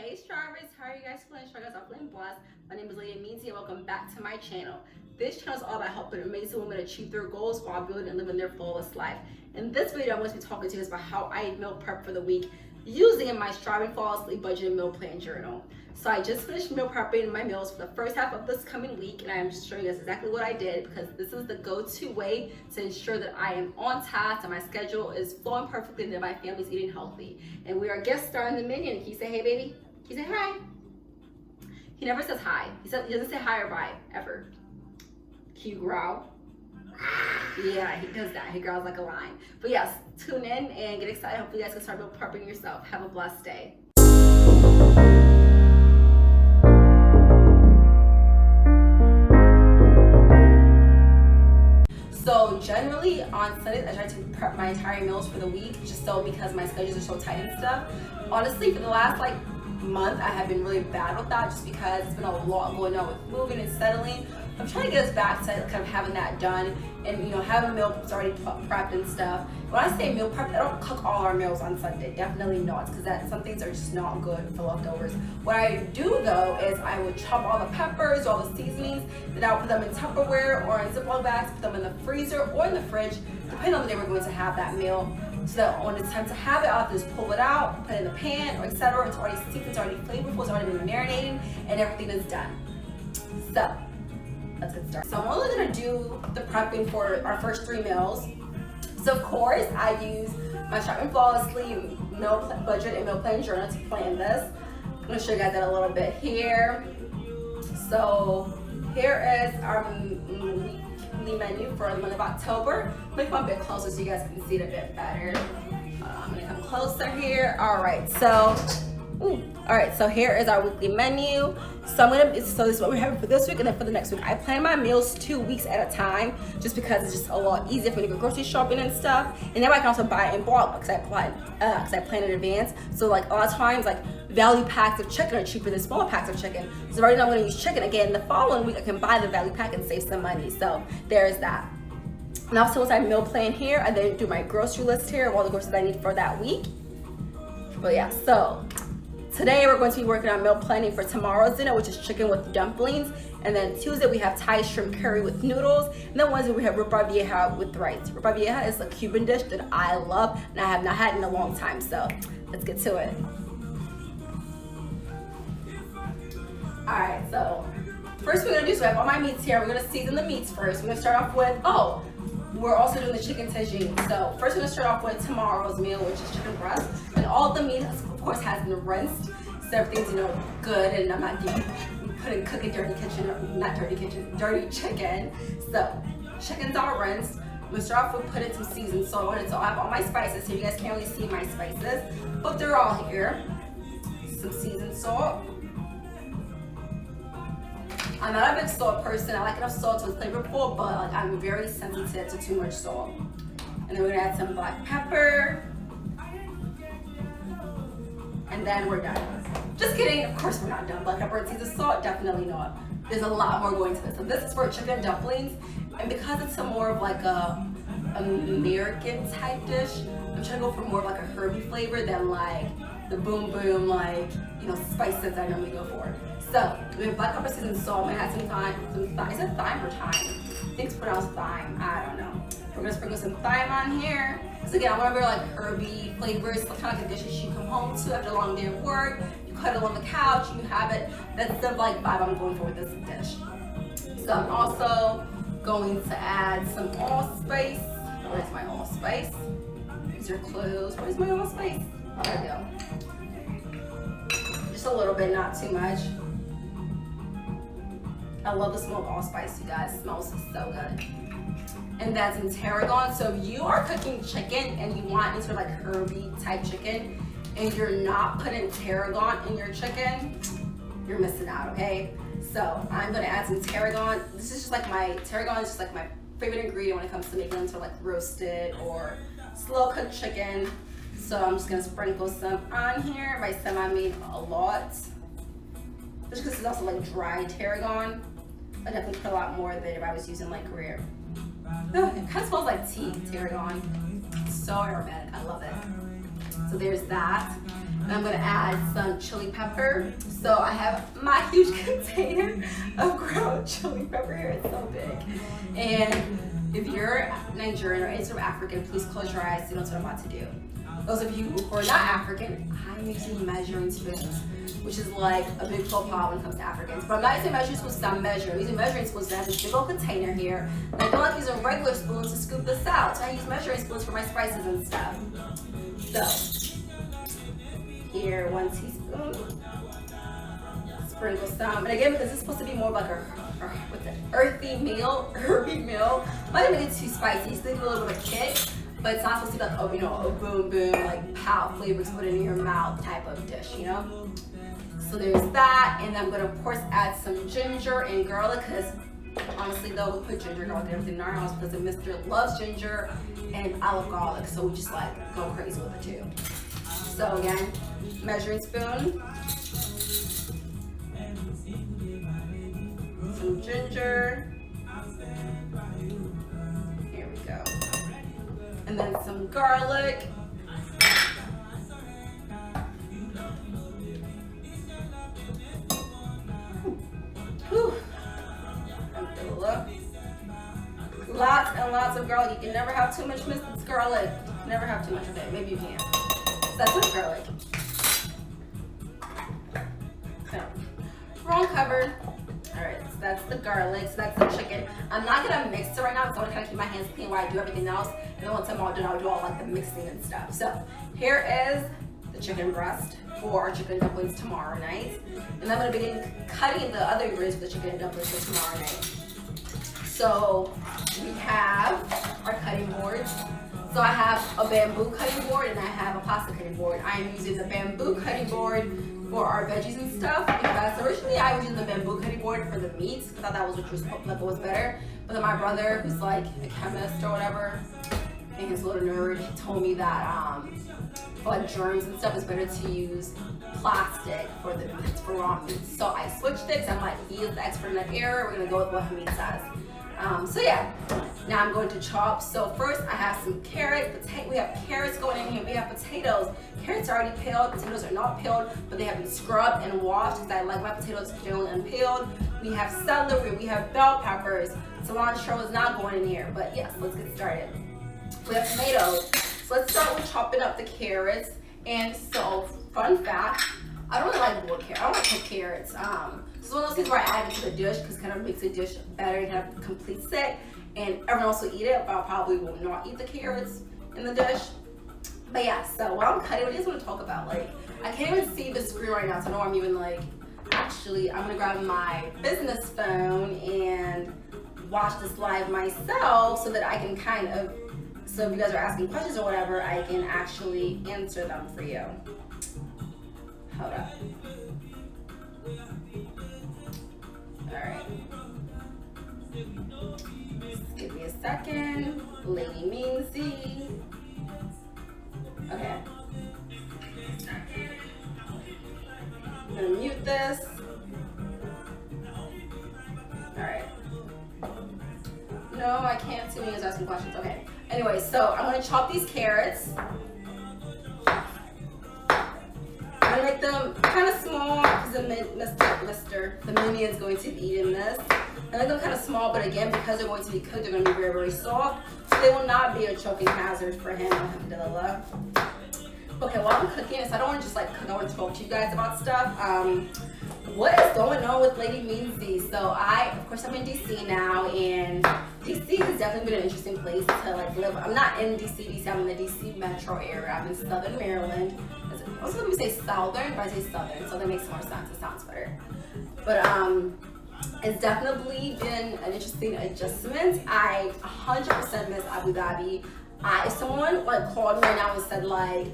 Hey Strawberries, how are you guys feeling? Sure, guys, I'm feeling blessed. My name is Leah Meansy and welcome back to my channel. This channel is all about helping amazing women achieve their goals while building and living their flawless life. In this video, I'm going to be talking to you about how I meal prep for the week using my Striving Flawlessly Budget Meal Plan Journal. So I just finished meal prepping my meals for the first half of this coming week, and I am just showing you guys exactly what I did because this is the go-to way to ensure that I am on task and my schedule is flowing perfectly and that my family's eating healthy. And we are guest starring the minion. Can you say hey, baby? Can you say hi? He never says hi. He doesn't say hi or bye ever. Can you growl? Yeah, he does that. He growls like a lion. But yes, tune in and get excited. Hopefully you guys can start meal prepping yourself. Have a blessed day. So generally on Sundays, I try to prep my entire meals for the week, just so because my schedules are so tight and stuff. Honestly, for the last month, I have been really bad with that just because it's been a lot going on with moving and settling. I'm trying to get us back to kind of having that done and having meals already prepped and stuff. When I say meal prep, I don't cook all our meals on Sunday. Definitely not, because some things are just not good for leftovers. What I do though is I would chop all the peppers, all the seasonings, then I'll put them in Tupperware or in Ziploc bags, put them in the freezer or in the fridge, depending on the day we're going to have that meal. So that when it's time to have it, I'll have to just pull it out, put it in the pan, or etc. It's already steeped, it's already flavorful, it's already been marinating, and everything is done. So let's get started. So I'm only gonna do the prepping for our first 3 meals. So of course, I use my Striving Flawlessly Meal Budget and Meal Plan Journal to plan this. I'm gonna show you guys that a little bit here. So here is our weekly menu for the month of October. I'm gonna come a bit closer so you guys can see it a bit better. I'm gonna come closer here. All right, so here is our weekly menu. So this is what we're having for this week and then for the next week. I plan my meals 2 weeks at a time just because it's just a lot easier for me to go grocery shopping and stuff. And then I can also buy it in bulk because I plan in advance. So a lot of times value packs of chicken are cheaper than smaller packs of chicken. So right now I'm gonna use chicken again. The following week I can buy the value pack and save some money. So there's that. And also once I meal plan here, I then do my grocery list here of all the groceries I need for that week. But yeah, so today we're going to be working on meal planning for tomorrow's dinner, which is chicken with dumplings. And then Tuesday we have Thai shrimp curry with noodles. And then Wednesday we have ropa vieja with rice. Ropa vieja is a Cuban dish that I love and I have not had in a long time. So let's get to it. All right, so first we're gonna do, so I have all my meats here. We're gonna season the meats first. We're gonna start off with, we're also doing the chicken tagine. So first we're gonna start off with tomorrow's meal, which is chicken breast. And all the meat, of course, has been rinsed. So everything's, good, and I'm not cooking dirty chicken. So chicken's all rinsed. I'm gonna start off with putting some seasoned salt on it. So I have all my spices, so you guys can't really see my spices, but they're all here. Some seasoned salt. I'm not a big salt person. I like enough salt so it's flavorful, but I'm very sensitive to too much salt. And then we're gonna add some black pepper. And then we're done. Just kidding, of course we're not done. Black pepper and seasoned salt, definitely not. There's a lot more going to this. So this is for chicken dumplings. And because it's more of a American type dish, I'm trying to go for more of a herby flavor than the boom boom, spices I normally go for. So we have black pepper, seasoned salt. I'm gonna add some thyme. Is it thyme or thyme? I think it's pronounced thyme. I don't know. We're gonna sprinkle some thyme on here. So again, I want to very herby flavors, kind of like a dish that you come home to after a long day of work. You cuddle on the couch, you have it. That's the vibe I'm going for with this dish. So I'm also going to add some allspice. Where's my allspice? These are cloves. Where's my allspice? There we go. Just a little bit, not too much. I love the smell of allspice, you guys. It smells so good. And that's in tarragon. So if you are cooking chicken and you want any sort of herby type chicken and you're not putting tarragon in your chicken, you're missing out, okay? So I'm gonna add some tarragon. This is just tarragon is just my favorite ingredient when it comes to making into roasted or slow cooked chicken. So I'm just gonna sprinkle some on here. By some I mean a lot. Just because it's also dry tarragon. I definitely put a lot more than if I was using Gruyere. Oh, it kind of smells like tea, tarragon. It's so aromatic, I love it. So there's that. And I'm gonna add some chili pepper. So I have my huge container of ground chili pepper here. It's so big. And if you're Nigerian or any sort of African, please close your eyes. You know what I'm about to do. Those of you who are not African, I'm using measuring spoons, which is like a big faux pas when it comes to Africans. But I'm not using measuring spoons because I'm measuring. I'm using measuring spoons to have this big old container here. And I don't like using regular spoons to scoop this out. So I use measuring spoons for my spices and stuff. So, here, 1 teaspoon. Sprinkle some. And again, because it's supposed to be more of like what's it, herby meal. I'm not gonna get too spicy, so leave a little bit of kick. But it's not supposed to be like, oh, you know, a boom boom, like pow flavors put in your mouth type of dish, you know? So there's that, and I'm gonna of course add some ginger and garlic, because honestly though, we put ginger and garlic and everything in our house because the Mr. loves ginger and I love garlic, so we just like go crazy with it too. So again, measuring spoon, some ginger, here we go. And then some garlic. Whew. Lots and lots of garlic. You can never have too much minced garlic. Never have too much of it. Maybe you can. So that's with garlic. So, wrong covered. Alright, so that's the garlic, so that's the chicken. I'm not gonna mix it right now because I want to kind of keep my hands clean while I do everything else. And then once I'm all done, I'll do all like the mixing and stuff. So here is the chicken breast for our chicken dumplings tomorrow night. And I'm gonna begin cutting the other ingredients for the chicken dumplings for tomorrow night. So we have our cutting boards. So I have a bamboo cutting board and I have a pasta cutting board. I am using the bamboo cutting board for our veggies and stuff, because originally I was using the bamboo cutting board for the meats. I thought that was better. But then my brother, who's like a chemist or whatever, and his little nerd, he told me that for like germs and stuff, it's better to use plastic for the meats, for raw meats. So I switched it. I'm like, he is the expert in that area. We're gonna go with what Hamid says. So yeah, now I'm going to chop. So first I have some carrot, we have carrots going in here. We have potatoes. Carrots are already peeled, potatoes are not peeled, but they have been scrubbed and washed because I like my potatoes generally unpeeled. We have celery, we have bell peppers. Cilantro is not going in here, but yes, let's get started. We have tomatoes. So let's start with chopping up the carrots. And so, fun fact, I don't really like boiled carrots. I don't like cooked carrots. This is one of those things where I add it to the dish because it kind of makes the dish better. You kind of complete set, and everyone else will eat it, but I probably will not eat the carrots in the dish. But yeah, so while I'm cutting, what do you guys want to talk about? Like, I can't even see the screen right now, so I know I'm even like, actually, I'm gonna grab my business phone and watch this live myself so that I can kind of, so if you guys are asking questions or whatever, I can actually answer them for you. Hold up. Alright. Give me a second. Lady Meansy. Okay. I'm gonna mute this. Alright. No, I can't see me as asking questions. Okay. Anyway, so I'm gonna chop these carrots. I'm gonna make them kind of small because the minion's going to be eating this. I make them kind of small, but again, because they're going to be cooked, they're going to be very, very soft. So they will not be a choking hazard for him. Okay, while I'm cooking this, I don't want to just like cook. I want to talk to you guys about stuff. What is going on with Lady Meansy? So of course, I'm in DC now, and DC has definitely been an interesting place to like live. I'm not in DC, I'm in the DC metro area. I'm in Southern Maryland. Most of them say Southern, but I say Southern, so that makes more sense. It sounds better. But it's definitely been an interesting adjustment. I 100% miss Abu Dhabi. If someone like called me right now and said like,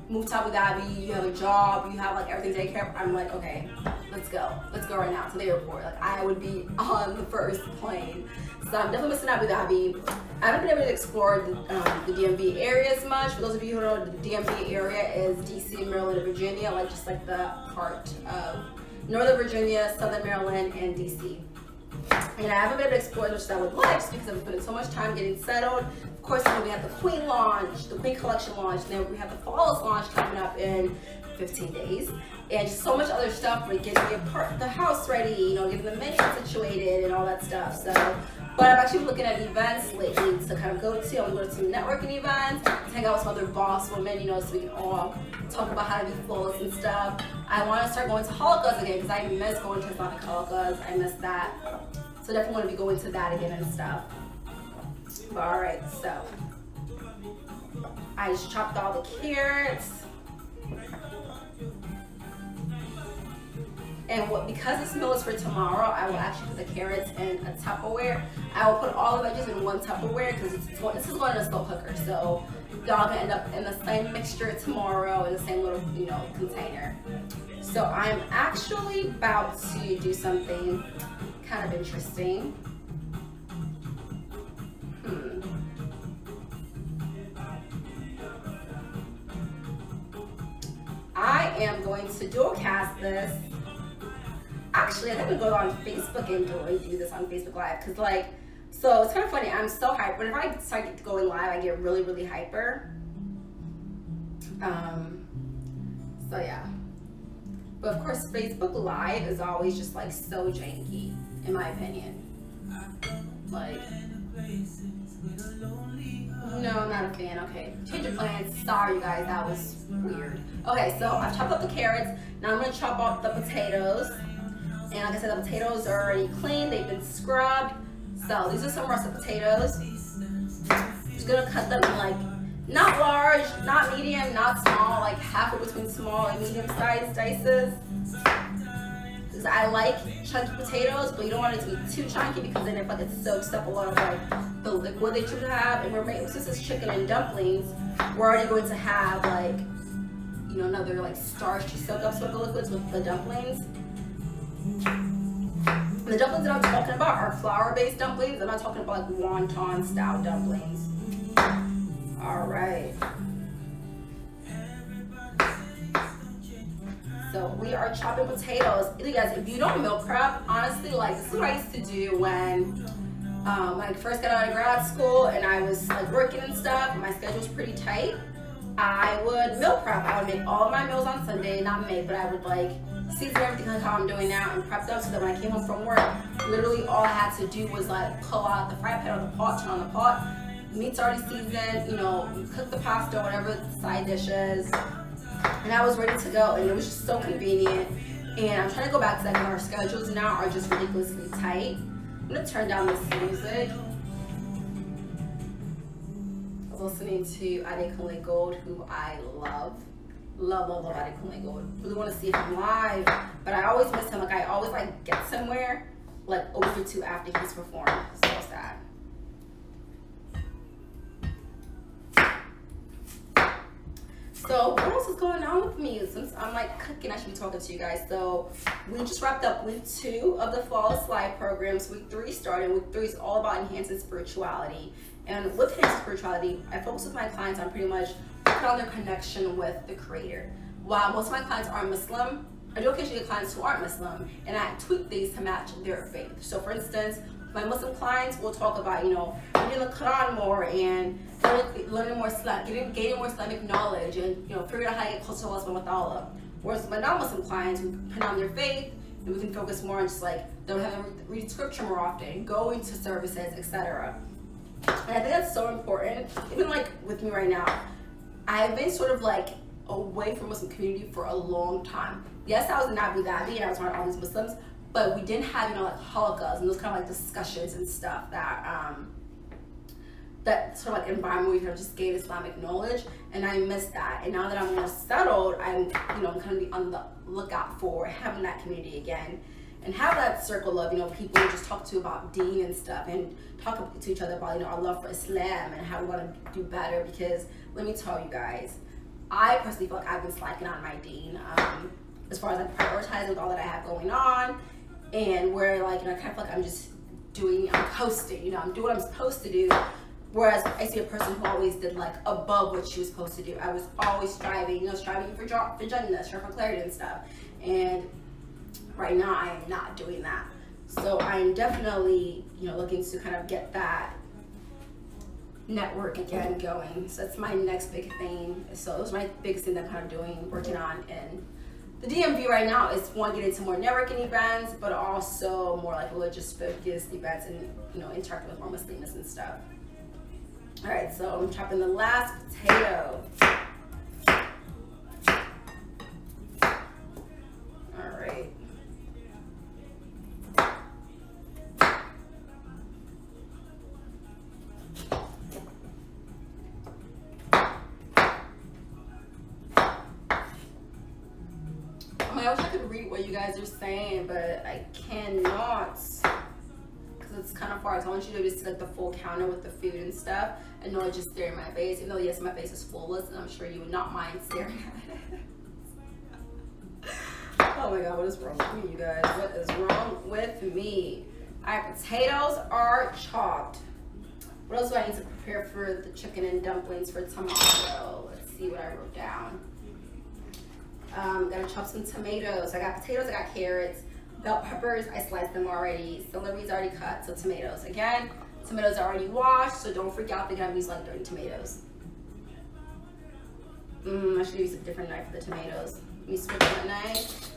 move to Abu Dhabi, you have a job, you have like everything taken care of, I'm like, okay, let's go right now to the airport. Like I would be on the first plane. So I'm definitely missing Abu Dhabi. I haven't been able to explore the DMV area as much. For those of you who don't know, the DMV area is DC, Maryland, and Virginia, like just like the part of Northern Virginia, Southern Maryland, and DC. And I haven't been able to explore as much as I would like just because I've spent so much time getting settled. Of course, we have the Queen launch, the Queen collection launch, and then we have the Flawless launch coming up in 15 days. And just so much other stuff, like getting the house ready, you know, getting the menu situated and all that stuff. So, but I'm actually looking at events lately to kind of go to. I'm going to some networking events, to hang out with some other boss women, you know, so we can all talk about how to be flawless and stuff. I want to start going to halakas again because I miss going to Islamic halakas. I miss that. So definitely want to be going to that again and stuff. But all right, so I just chopped all the carrots. And because this meal is for tomorrow, I will actually put the carrots in a Tupperware. I will put all the veggies in one Tupperware because this is going in a slow cooker. So y'all can end up in the same mixture tomorrow in the same little, you know, container. So I'm actually about to do something kind of interesting. I am going to dual cast this. Actually, I think I'm going to go on Facebook and do this on Facebook Live because, like, so it's kind of funny. I'm so hyped. Whenever I start going live, I get really, really hyper. So yeah. But of course, Facebook Live is always just like so janky, in my opinion. Like, no, I'm not a fan. Okay, change your plans. Sorry, you guys, that was weird. Okay, so I've chopped up the carrots. Now I'm gonna chop up the potatoes. And like I said, the potatoes are already clean. They've been scrubbed. So these are some russet potatoes. Just gonna cut them in like, not large, not medium, not small, like halfway between small and medium sized dices. Because I like chunky potatoes, but you don't want it to be too chunky because then it soaks up a lot of like the liquid that you have. And we're making, since it's chicken and dumplings, we're already going to have like, you know, another like starch to soak up some of the liquids with the dumplings. The dumplings that I'm talking about are flour-based dumplings. I'm not talking about like wonton-style dumplings. All right. So we are chopping potatoes. You guys, if you don't meal prep, honestly, like this is what I used to do when I first got out of grad school and I was like working and stuff. My schedule was pretty tight. I would meal prep. I would make all of my meals on Sunday, not make, but I would like season everything like how I'm doing now and prep them so that when I came home from work, literally all I had to do was like pull out the fry pan or the pot, turn on the pot, meat's already seasoned, you know, cook the pasta, whatever side dishes, and I was ready to go. And it was just so convenient. And I'm trying to go back to that because our schedules now are just ridiculously tight. I'm gonna turn down this music. I was listening to Adekunle Gold, who I love. Love Adekunle Gold. Really want to see him live, but I always miss him. Like I always like get somewhere like a week or two after he's performed. So sad. So what else is going on with me? Since I'm like cooking, I should be talking to you guys. So we just wrapped up week 2 of the Flawless Live programs. Week 3 started. Week 3 is all about enhancing spirituality. And with enhancing spirituality, I focus with my clients on pretty much working on their connection with the Creator. While most of my clients are Muslim, I do occasionally get clients who aren't Muslim, and I tweak these to match their faith. So for instance, my Muslim clients will talk about, you know, reading the Quran more and learning more Islam, gaining more Islamic knowledge, and you know, figuring out how to get closer to Allah subhanahu wa ta'ala. Whereas my non-Muslim clients who depend on their faith, and we can focus more on just like they'll have to read scripture more often, going to services, etc. And I think that's so important. Even like with me right now, I've been sort of like away from Muslim community for a long time. Yes, I was in Abu Dhabi and I was around all these Muslims, but we didn't have, you know, like halakas and those kind of like discussions and stuff that that sort of like environment where you kind of just gain Islamic knowledge, and I miss that. And now that I'm more settled, I'm, you know, I'm kind of be on the lookout for having that community again and have that circle of, you know, people who just talk to about deen and stuff and talk to each other about, you know, our love for Islam and how we want to do better. Because let me tell you guys, I personally feel like I've been slacking on my deen as far as like prioritizing all that I have going on, and where like, you know, I kind of feel like I'm just I'm coasting, you know, I'm doing what I'm supposed to do. Whereas I see a person who always did like above what she was supposed to do. I was always striving, you know, striving for Jannah, striving for clarity and stuff. And right now I am not doing that. So I'm definitely, you know, looking to kind of get that network again going. So that's my next big thing. So those are my biggest thing that I'm kind of doing, working on. And the DMV right now is one, get into more networking events, but also more like religious focused events and, you know, interact with more Muslims and stuff. All right, so I'm chopping the last potato. All right. I wish I could read what you guys are saying, but I cannot because it's kind of far. So I want you to just see like the full counter with the food and stuff and not just stare in my face. Even though yes, my face is fullest, and I'm sure you would not mind staring at it. Oh my God, what is wrong with me, you guys? What is wrong with me? Alright, potatoes are chopped. What else do I need to prepare for the chicken and dumplings for tomorrow? Let's see what I wrote down. Gotta chop some tomatoes. I got potatoes, I got carrots, bell peppers, I sliced them already. Celery's already cut, so tomatoes. Again, tomatoes are already washed, so don't freak out thinking I'm using like dirty tomatoes. I should use a different knife for the tomatoes. Let me switch my knife.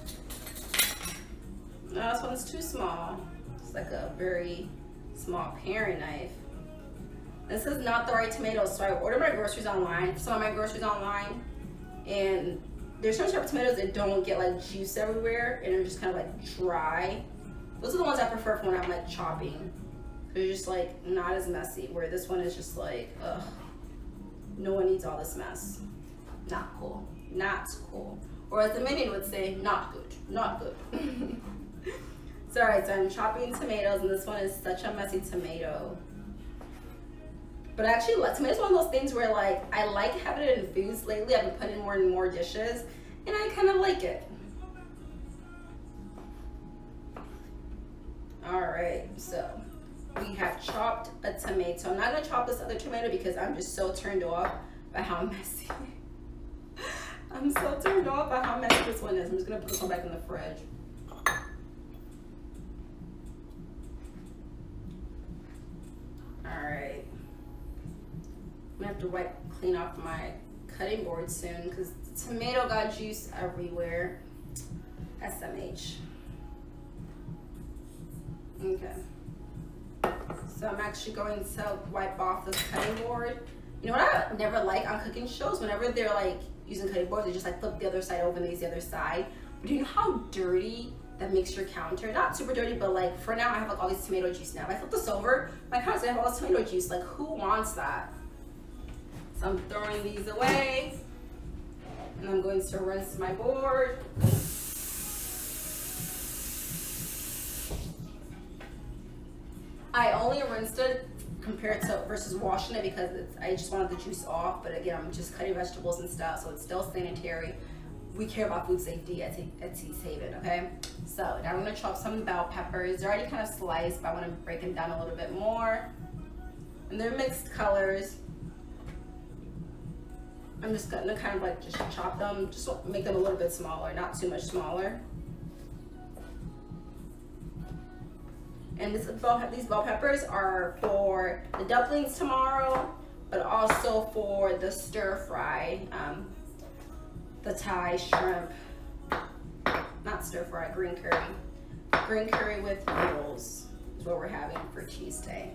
No, this one's too small. It's like a very small paring knife. This is not the right tomatoes, so I ordered my groceries online. Some of my groceries online, and there's some type of tomatoes that don't get like juice everywhere and they're just kind of like dry. Those are the ones I prefer for when I'm like chopping. They're just like not as messy, where this one is just like, ugh, no one needs all this mess. Not cool, not cool. Or as the minion would say, not good, not good. So alright, so I'm chopping tomatoes and this one is such a messy tomato. But actually, tomatoes one of those things where like I like having it in foods lately. I've been putting more and more dishes, and I kind of like it. All right, so we have chopped a tomato. I'm not gonna chop this other tomato because I'm just so turned off by how messy. I'm so turned off by how messy this one is. I'm just gonna put this one back in the fridge. All right. I'm gonna have to clean off my cutting board soon because the tomato got juice everywhere. SMH. Okay. So I'm actually going to wipe off this cutting board. You know what I never like on cooking shows? Whenever they're like using cutting boards, they just like flip the other side over and they use the other side. But do you know how dirty that makes your counter? Not super dirty, but like for now I have like all this tomato juice now. If I flip this over, my counter's gonna have all this tomato juice. Like who wants that? So I'm throwing these away, and I'm going to rinse my board. I only rinsed it compared to versus washing it because I just wanted the juice off. But again, I'm just cutting vegetables and stuff, so it's still sanitary. We care about food safety at Tea's Haven, okay? So now I'm gonna chop some bell peppers. They're already kind of sliced, but I want to break them down a little bit more. And they're mixed colors. I'm just gonna kind of like just chop them, just make them a little bit smaller, not too much smaller. And these bell peppers are for the dumplings tomorrow, but also for the stir fry, the Thai shrimp, not stir fry, green curry. Green curry with noodles is what we're having for Tuesday.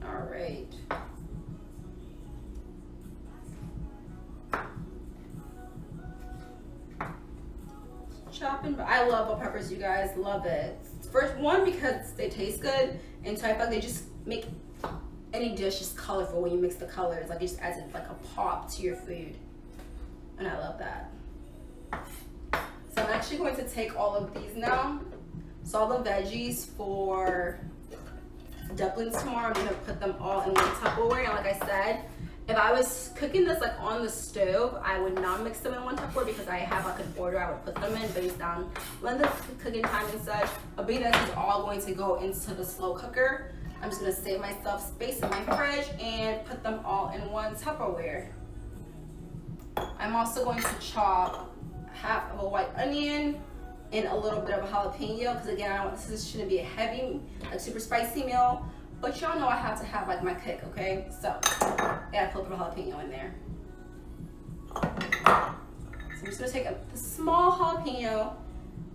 All right. Chopping, I love bell peppers, you guys, love it. First one, because they taste good, and so I feel like they just make any dish just colorful when you mix the colors. Like it just adds like a pop to your food, and I love that. So I'm actually going to take all of these now. So all the veggies for dumplings tomorrow, I'm gonna put them all in one Tupperware. And like I said, if I was cooking this like on the stove, I would not mix them in one Tupperware because I have like an order I would put them in based on when the cooking time and such. But being that this is all going to go into the slow cooker, I'm just gonna save myself space in my fridge and put them all in one Tupperware. I'm also going to chop half of a white onion and a little bit of a jalapeno, because again, this shouldn't be a heavy, like super spicy meal. But y'all know I have to have like my kick, okay? So I gotta put a little jalapeno in there. So I'm just gonna take the small jalapeno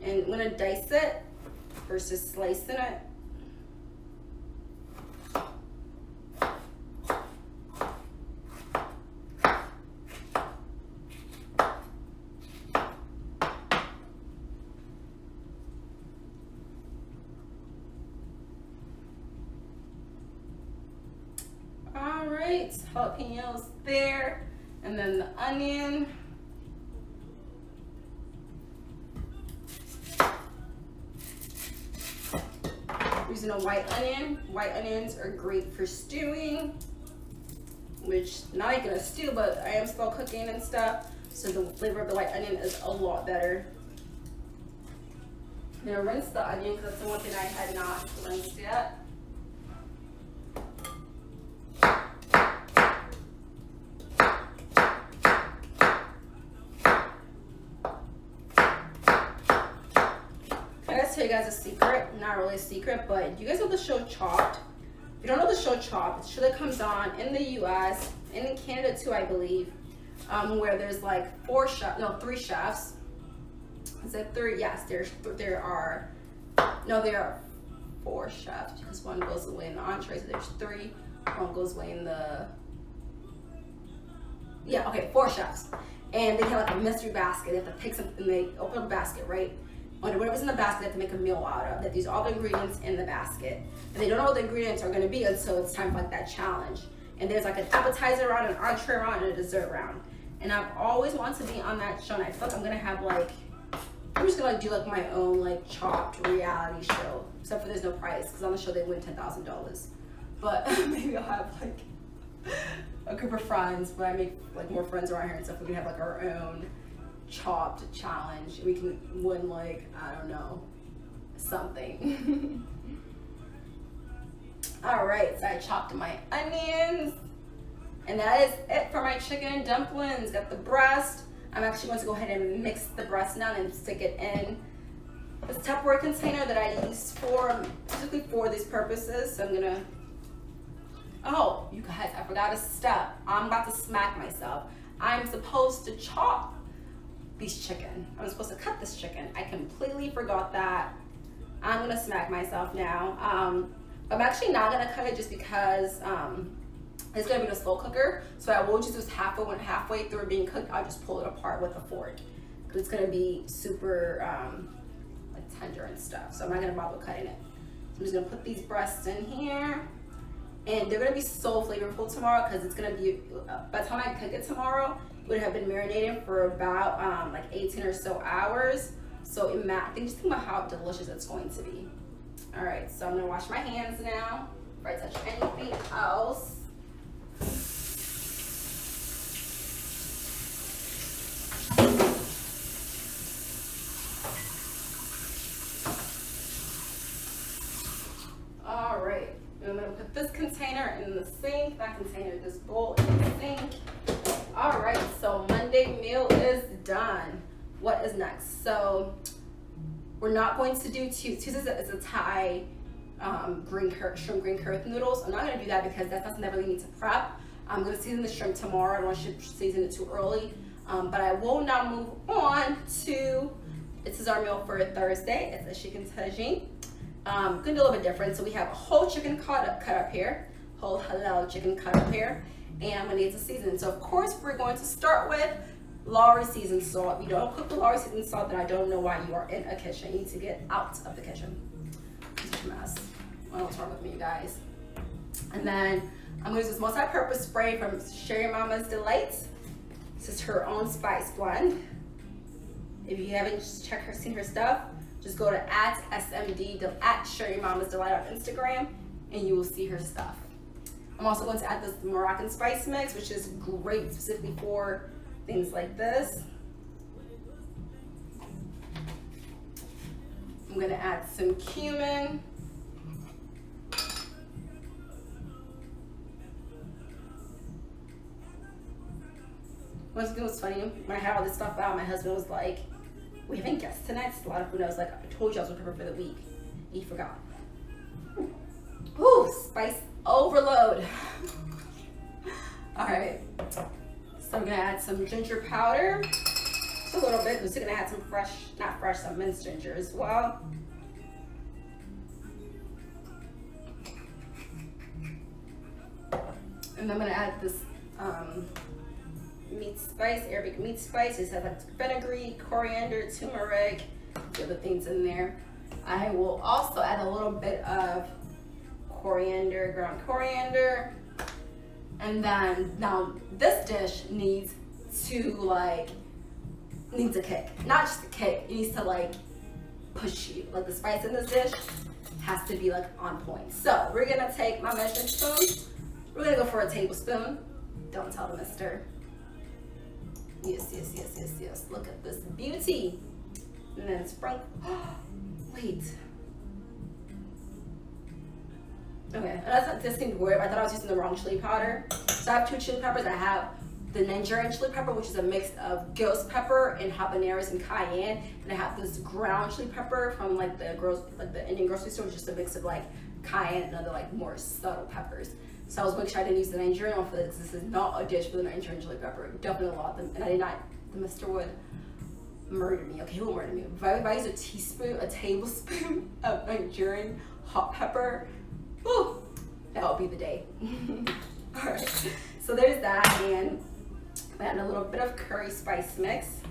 and I'm gonna dice it versus slicing it. Alright, jalapenos there, and then the onion. Using a white onion. White onions are great for stewing, which not like in a stew, but I am still cooking and stuff, so the flavor of the white onion is a lot better. I'm gonna rinse the onion because that's the one thing I had not rinsed yet. Tell you guys a secret, not really a secret, but you guys know the show Chopped? If you don't know the show Chopped, it's a show that comes on in the US and in Canada too, I believe, where there's like 3 chefs. Is it 3? Yes, there are 4 chefs because one goes away in the entree, so there's 3. One goes away in the 4 chefs, and they have like a mystery basket. They have to pick something, and they open a basket, right? Whatever's in the basket, they have to make a meal out of. They use all the ingredients in the basket. And they don't know what the ingredients are gonna be until it's time for like that challenge. And there's like an appetizer round, an entree round, and a dessert round. And I've always wanted to be on that show, and I feel like I'm gonna have like, I'm just gonna do like my own like Chopped reality show. Except for there's no prize, because on the show they win $10,000. But maybe I'll have like a group of friends, but I make like more friends around here and stuff. We can have like our own Chopped challenge. We can win like, I don't know, something. All right, so I chopped my onions, and that is it for my chicken dumplings. Got the breast. I'm actually going to go ahead and mix the breast now and stick it in this Tupperware container that I use specifically for these purposes. So I'm gonna, oh, you guys, I forgot a step. I'm about to smack myself. I'm supposed to chop these chicken. I'm supposed to cut this chicken. I completely forgot that. I'm gonna smack myself now. I'm actually not gonna cut it just because it's gonna be a slow cooker. So I will just do halfway through being cooked, I'll just pull it apart with a fork, because it's gonna be super like tender and stuff. So I'm not gonna bother cutting it. So I'm just gonna put these breasts in here, and they're gonna be so flavorful tomorrow, because it's gonna be, by the time I cook it tomorrow, it would have been marinating for about like 18 or so hours. So just think about how delicious it's going to be. All right, so I'm gonna wash my hands now before I touch anything else. All right, and I'm gonna put this container in the sink, this bowl in the sink. All right, so Monday meal is done. What is next? So we're not going to do Tuesdays. It's a Thai shrimp green curry with noodles. I'm not gonna do that because that's something that really needs to prep. I'm gonna season the shrimp tomorrow. I don't want to season it too early. But I will now move on to, this is our meal for Thursday. It's a chicken tagine. Gonna do a little bit different. So we have a whole chicken cut up here, whole halal chicken cut up here. And I'm gonna need to season. So of course we're going to start with Lawry seasoned salt. If you don't cook with Lawry seasoned salt, then I don't know why you are in a kitchen. You need to get out of the kitchen. It's such a mess. I don't know what's wrong with me, you guys. And then I'm gonna use this multi-purpose spray from Sherry Mama's Delights. This is her own spice blend. If you haven't seen her stuff, just go to @SMD, Sherry Mama's Delight on Instagram, and you will see her stuff. I'm also going to add this Moroccan spice mix, which is great specifically for things like this. I'm gonna add some cumin. What's funny, when I had all this stuff out, my husband was like, we having guests tonight. So a lot of food. I was like, I told you I was gonna prepare for the week. You forgot. Ooh, spice overload. All right. So I'm gonna add some ginger powder. Just a little bit. We're gonna add some fresh, not fresh, some minced ginger as well. And I'm gonna add this meat spice, Arabic meat spice. It has like fenugreek, coriander, turmeric, the other things in there. I will also add a little bit of coriander, ground coriander. And then now this dish needs a kick. Not just a kick, it needs to like push you. Like the spice in this dish has to be like on point. So we're gonna take my measuring spoon. We're gonna go for a tablespoon. Don't tell the mister. Yes, yes, yes, yes, yes. Look at this beauty. And then sprinkle. Wait. Okay, this seemed weird. I thought I was using the wrong chili powder. So I have 2 chili peppers. I have the Nigerian chili pepper, which is a mix of ghost pepper and habaneros and cayenne. And I have this ground chili pepper from like the Indian grocery store, which is a mix of like cayenne and other like more subtle peppers. So I was making sure I didn't use the Nigerian one for this. This is not a dish for the Nigerian chili pepper. Definitely a lot of them. And I did not, the Mr. would murder me. Okay, he will murder me. If I use a tablespoon of Nigerian hot pepper, whew, that would be the day. All right, so there's that. And I add a little bit of curry spice mix.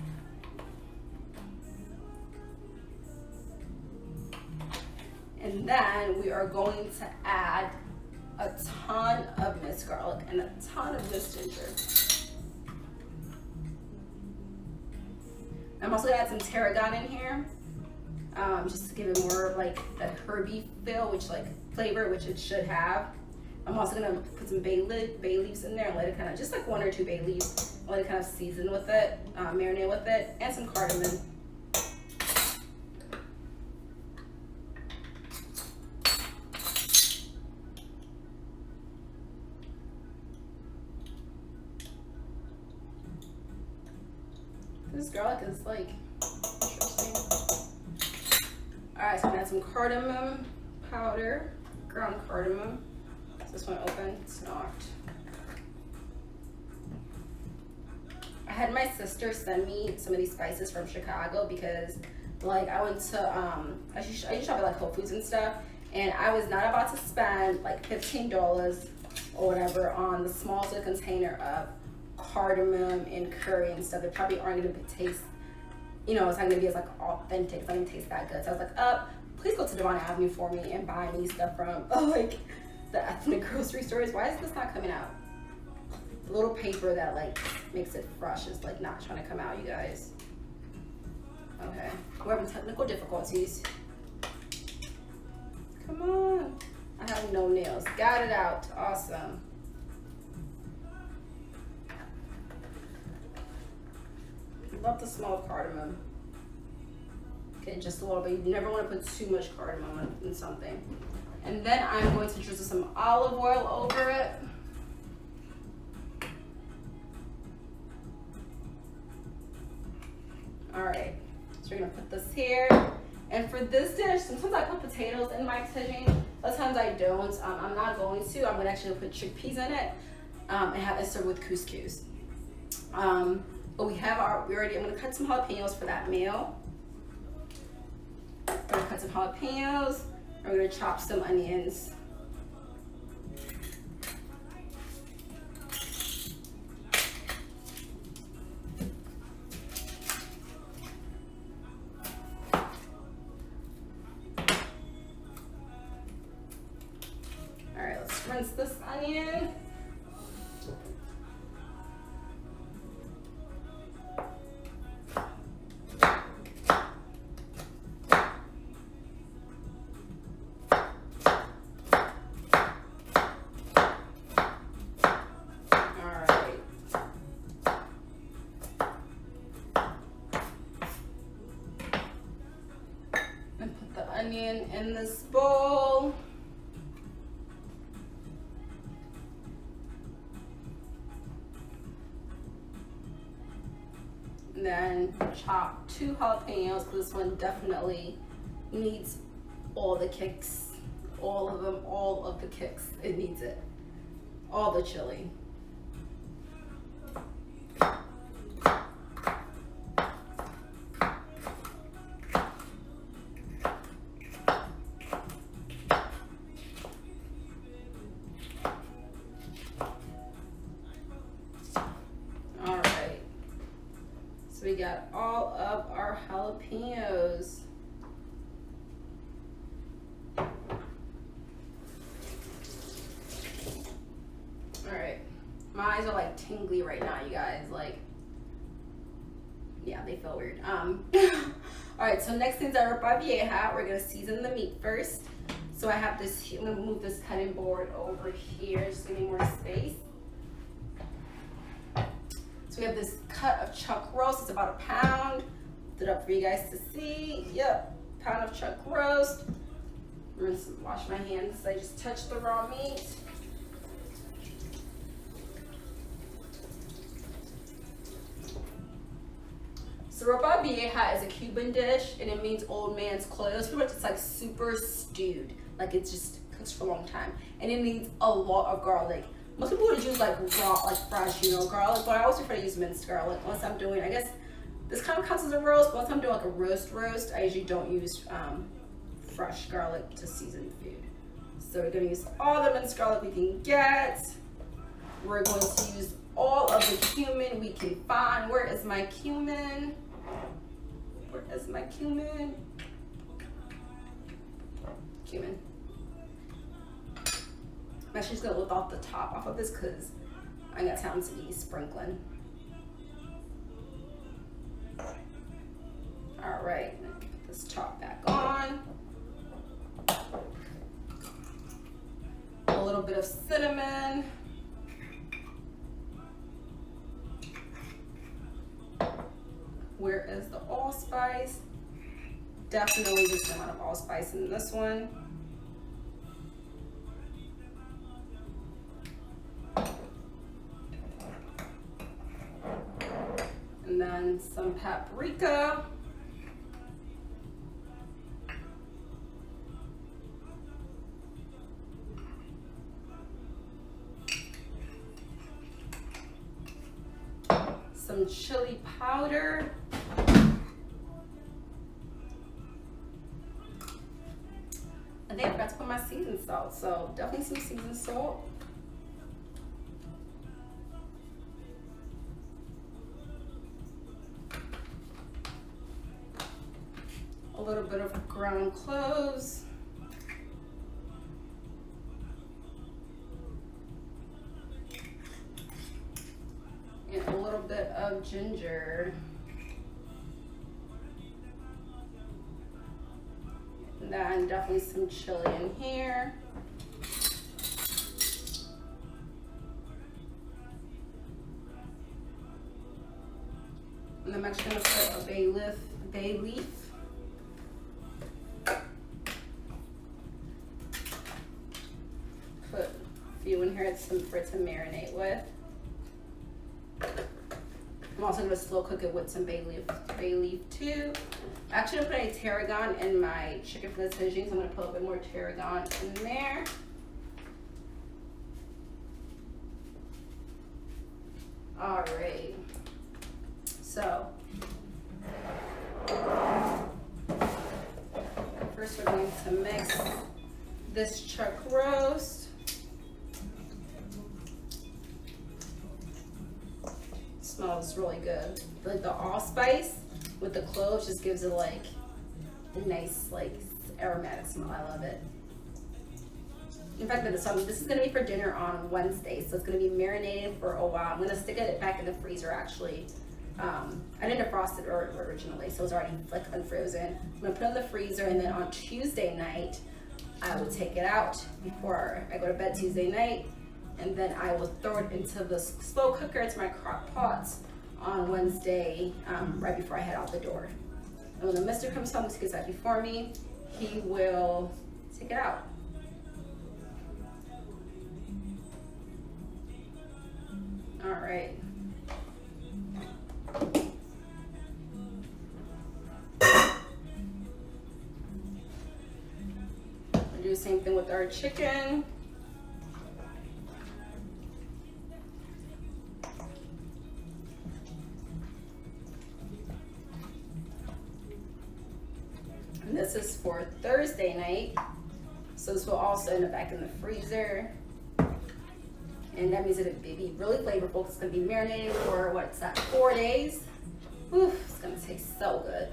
And then we are going to add a ton of minced garlic and a ton of minced ginger. I'm also gonna add some tarragon in here, just to give it more of like that herby feel, flavor, which it should have. I'm also gonna put some bay leaves in there and let it kind of, just like 1 or 2 bay leaves, let it kind of season with it, marinate with it, and some cardamom. This garlic is like interesting. All right, so I'm gonna add some cardamom powder, ground cardamom. Is this one open? It's not. I had my sister send me some of these spices from Chicago because, like, I went to I used to shop at like Whole Foods and stuff, and I was not about to spend like $15 or whatever on the small container of cardamom and curry and stuff. They probably aren't going to taste, it's not going to be as like authentic. It's not going to taste that good. So I was like, please go to Devon Avenue for me and buy me stuff from like the ethnic grocery stores. Why is this not coming out? The little paper that like makes it fresh is like not trying to come out, you guys. Okay, we're having technical difficulties. Come on. I have no nails. Got it out. Awesome. Love the smell of cardamom. Okay, just a little bit. You never want to put too much cardamom in something. And then I'm going to drizzle some olive oil over it. All right, so we're gonna put this here. And for this dish, sometimes I put potatoes in my tagine. Other times I don't. I'm not going to. I'm gonna actually put chickpeas in it and have it served with couscous. But I'm gonna cut some jalapenos for that meal. I'm gonna cut some jalapenos. We're gonna chop some onions. All right, let's rinse this onion. Onion in this bowl. And then chop 2 jalapenos, because this one definitely needs all the kicks. All of them, all of the kicks. It needs it. All the chili. Alright. So we got all of our jalapenos. Alright. My eyes are like tingly right now, you guys. Like, yeah, they feel weird. Alright, so next thing's our ropa vieja. We're gonna season the meat first. So I have this, I'm gonna move this cutting board over here, just give me more space. So we have this cut of chuck roast. It's about 1 pound. Put it up for you guys to see. Yep, pound of chuck roast. I'm gonna wash my hands. I just touched the raw meat. So ropa vieja is a Cuban dish, and it means old man's clothes. Pretty much, it's like super stewed. Like it just cooks for a long time, and it needs a lot of garlic. Most people would use like raw, like fresh, garlic, but I always prefer to use minced garlic unless I'm doing, I guess this kind of counts as a roast, but once I'm doing like a roast, I usually don't use fresh garlic to season food. So we're gonna use all the minced garlic we can get. We're going to use all of the cumin we can find. Where is my cumin? Where is my cumin? Cumin. I'm actually just gonna lift off the top off of this because I ain't got time to be sprinkling. All right, put this top back on. A little bit of cinnamon. Where is the allspice? Definitely just a amount of allspice in this one. And then some paprika. Some chili powder. I think I forgot to put my seasoned salt, so definitely some seasoned salt. A little bit of ground cloves. And a little bit of ginger. And then definitely some chili in here. And I'm actually gonna put a bay leaf. Put a few in here for it to marinate with. I'm also gonna slow cook it with some bay leaf too. I'm actually gonna put any tarragon in my chicken for this finishing, so I'm gonna put a bit more tarragon in there. All right. So first we're going to mix this chuck roast. Smells really good. Like the allspice with the cloves just gives it like a nice like aromatic smell. I love it. In fact, this is gonna be for dinner on Wednesday, so it's gonna be marinated for a while. I'm gonna stick it back in the freezer actually. I didn't defrost it originally, so it's already like unfrozen. I'm gonna put it in the freezer, and then on Tuesday night, I will take it out before I go to bed Tuesday night, and then I will throw it into the slow cooker, into my crock pots on Wednesday, right before I head out the door. And when the mister comes home, he gets that before me, he will take it out. All right. the same thing with our chicken. And this is for Thursday night. So this will also end up back in the freezer. And that means it'll be really flavorful. It's gonna be marinated for what's that, 4 days. Oof, it's gonna taste so good.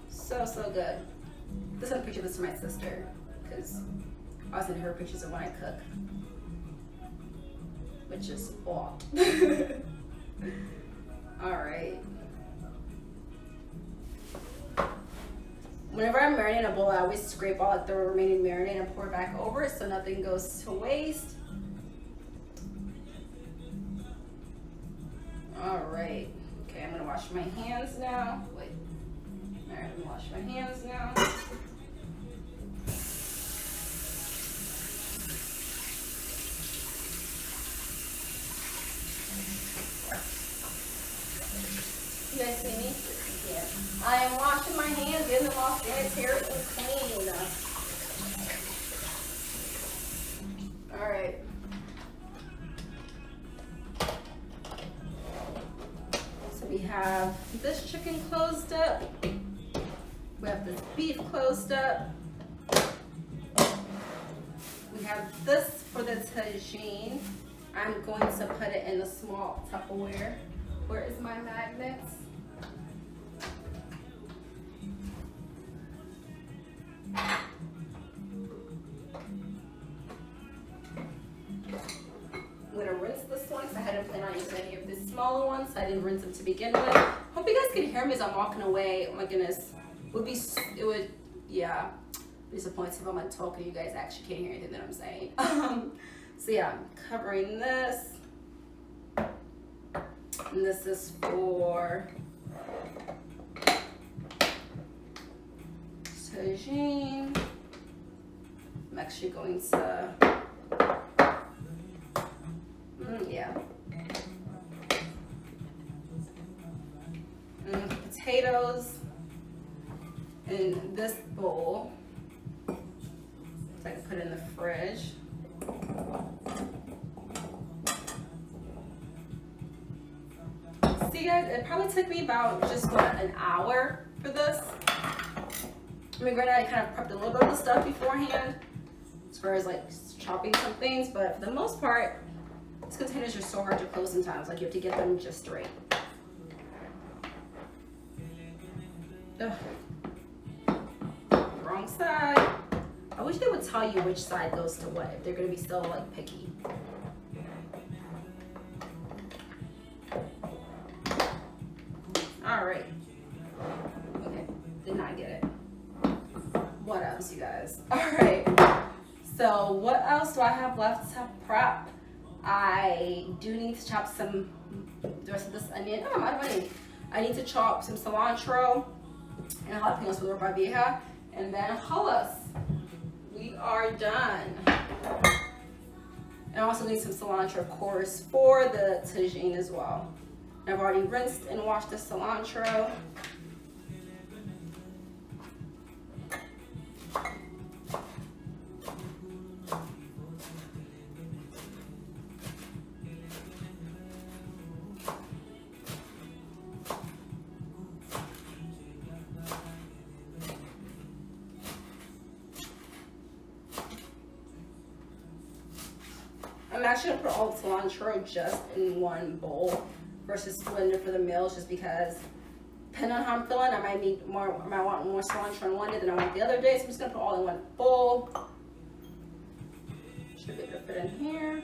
So, so good. This is a picture of this to my sister, because I was in her pictures of when I cook. Which is all. Alright. Whenever I marinate a bowl, I always scrape all the remaining marinade and pour it back over it so nothing goes to waste. Alright. Okay, I'm gonna wash my hands now. Wait. Alright, I'm gonna wash my hands now. You guys see me? Yeah. I am washing my hands, getting them all sanitary and clean. Alright. So we have this chicken closed up. We have this beef closed up. We have this for the tagine. I'm going to put it in a small Tupperware. Where is my magnets? I'm gonna rinse this one because I hadn't planned on using any of the smaller ones, so I didn't rinse them to begin with. Hope you guys can hear me as I'm walking away. Oh my goodness, it would, yeah, be disappointing if I'm like talking, you guys actually can't hear anything that I'm saying. So yeah, I'm covering this, and this is for tagine. I'm actually going to, yeah. And potatoes in this bowl, so I can put it in the fridge. See guys, it probably took me about just an hour for this. I mean, granted, I kind of prepped a little bit of the stuff beforehand, as far as like chopping some things, but for the most part, these containers are so hard to close sometimes. Like you have to get them just right. Ugh. Wrong side. I wish they would tell you which side goes to what, if they're gonna be so like picky. All right. Okay, did not get it. What else, you guys? All right. So what else do I have left to prep? I do need to chop some, the rest of this onion. Oh, I'm out of onion. I need to chop some cilantro and jalapenos for the ropa vieja, and then halas. We are done. And I also need some cilantro, of course, for the tagine as well. And I've already rinsed and washed the cilantro. I'm actually gonna put all the cilantro just in one bowl versus splitting it for the meals, just because depending on how I'm feeling, I might need more, I might want more cilantro on one day than I want the other day. So I'm just gonna put all in one bowl. Should be able to fit in here.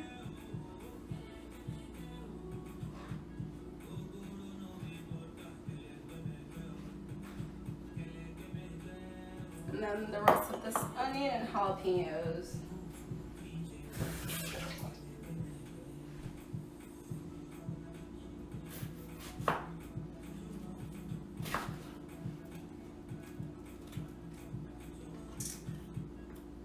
And then the rest of this onion and jalapenos.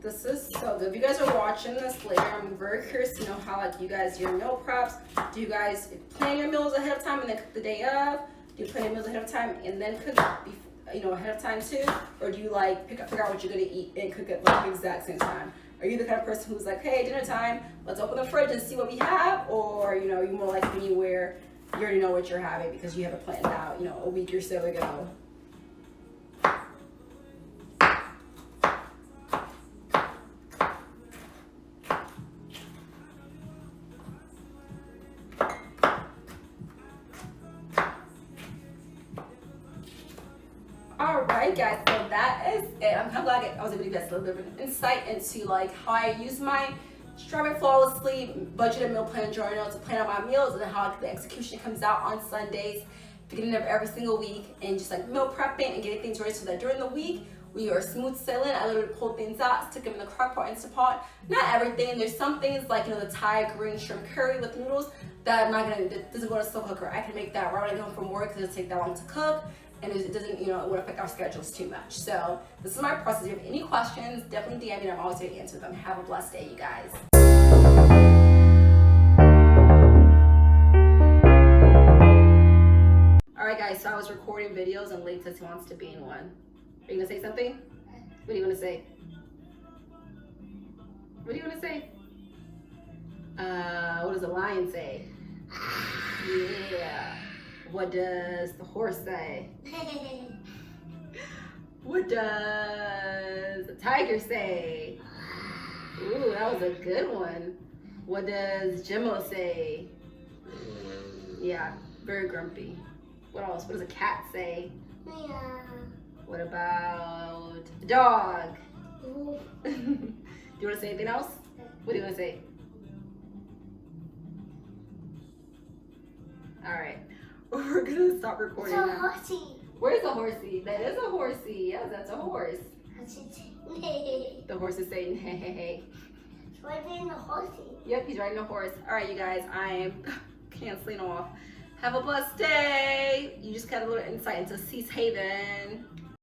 This is so good. If you guys are watching this later, I'm very curious to know how like you guys do your meal preps. Do you guys plan your meals ahead of time and then cook the day of? Do you plan your meals ahead of time and then cook ahead of time too, or do you like figure out what you're gonna eat and cook at like the exact same time? Are you the kind of person who's like, hey, dinner time, let's open the fridge and see what we have, or you more like me where you already know what you're having because you have it planned out, a week or so ago? Alright guys, so that is it. I'm kind of glad I was able to give you guys a little bit of an insight into like how I use my Strawberry Flawlessly budgeted meal plan journal to plan out my meals, and then how the execution comes out on Sundays, beginning of every single week, and just like meal prepping and getting things ready so that during the week we are smooth sailing. I literally pull things out, stick them in the crock pot, Instant Pot. Not everything. There's some things like the Thai green shrimp curry with noodles that that doesn't go to slow cooker. I can make that right when I get home from work because it doesn't take that long to cook, and it doesn't it won't affect our schedules too much. So this is my process. If you have any questions, definitely DM me and I'm always going to answer them. Have a blessed day, you guys. Alright guys, so I was recording videos and Lake says he wants to be in one. Are you gonna say something? What are you gonna say? What are you gonna say? What does a lion say? Yeah. What does the horse say? What does the tiger say? Ooh, that was a good one. What does Jimmo say? Yeah, very grumpy. What else? What does a cat say? Meow. What about a dog? Do you want to say anything else? What do you want to say? Alright, we're gonna stop recording It's a now. horsey. Where's a horsey? That is a horsey. Yes, that's a horse. It's The horse is saying hey, hey, hey. riding the horsey. Yep, he's riding a horse. Alright, you guys, I am canceling off. Have a blessed day. You just got a little insight into Seas Haven.